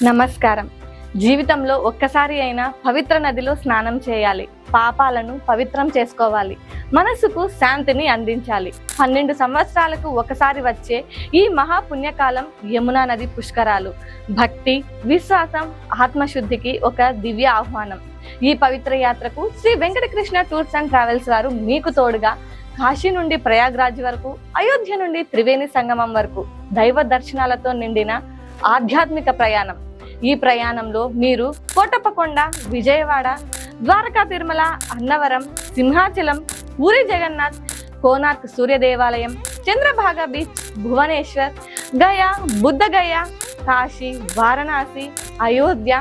నమస్కారం. జీవితంలో ఒక్కసారి అయినా పవిత్ర నదిలో స్నానం చేయాలి. పాపాలను పవిత్రం చేసుకోవాలి. మనసుకు శాంతిని అందించాలి. 12 సంవత్సరాలకు ఒకసారి వచ్చే ఈ మహాపుణ్యకాలం యమునా నది పుష్కరాలు. భక్తి, విశ్వాసం, ఆత్మశుద్ధికి ఒక దివ్య ఆహ్వానం. ఈ పవిత్ర యాత్రకు Shri Venkatakrishna tours and travels వారు మీకు తోడుగా కాశీ నుండి ప్రయాగ్రాజ్ వరకు, అయోధ్య నుండి త్రివేణి సంగమం వరకు దైవ దర్శనాలతో నిండిన ఆధ్యాత్మిక ప్రయాణం. ఈ ప్రయాణంలో మీరు కోటప్పకొండ, విజయవాడ, ద్వారకా తిరుమల, అన్నవరం, సింహాచలం, పూరి జగన్నాథ్, కోనార్క్ సూర్య దేవాలయం, చంద్రభాగా బీచ్, భువనేశ్వర్, గయా, బుద్ధగయ, కాశీ, వారణాసి, అయోధ్య,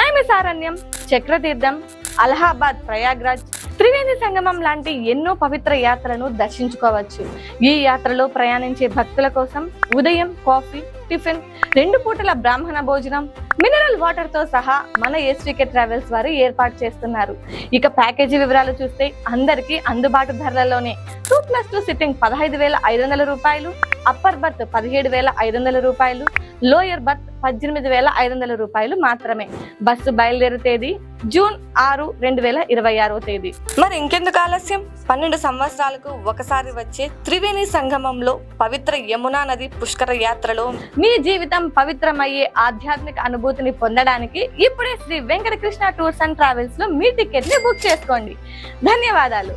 నైమిసారణ్యం, చక్రతీర్థం, అలహాబాద్, ప్రయాగ్రాజ్, త్రివేణి సంగమం లాంటి ఎన్నో పవిత్ర యాత్రలను దర్శించుకోవచ్చు. ఈ యాత్రలో ప్రయాణించే భక్తుల కోసం ఉదయం కాఫీ, టిఫిన్, 2 పూటల బ్రాహ్మణ భోజనం, మినరల్ వాటర్ తో సహా మన ఎస్వికే ట్రావెల్స్ వారు ఏర్పాటు చేస్తున్నారు. ఇక ప్యాకేజీ వివరాలు చూస్తే అందరికీ అందుబాటు ధరలలోనే 2+2 సిట్టింగ్ 15,500 రూపాయలు, అప్పర్ బర్త్ 17,500 రూపాయలు, లోయర్ బర్త్ 18,500 రూపాయలు మాత్రమే. బస్సు బయలుదేరు తేదీ జూన్ 6, 2026 తేదీ. మరి ఇంకెందుకు ఆలస్యం? 12 సంవత్సరాలకు ఒకసారి వచ్చే త్రివేణి సంగమంలో పవిత్ర యమునా నది పుష్కర యాత్రలో మీ జీవితం పవిత్రమయ్యే ఆధ్యాత్మిక అనుభూతిని పొందడానికి ఇప్పుడే Shri Venkatakrishna tours and travels లో మీ టికెట్ ని బుక్ చేసుకోండి. ధన్యవాదాలు.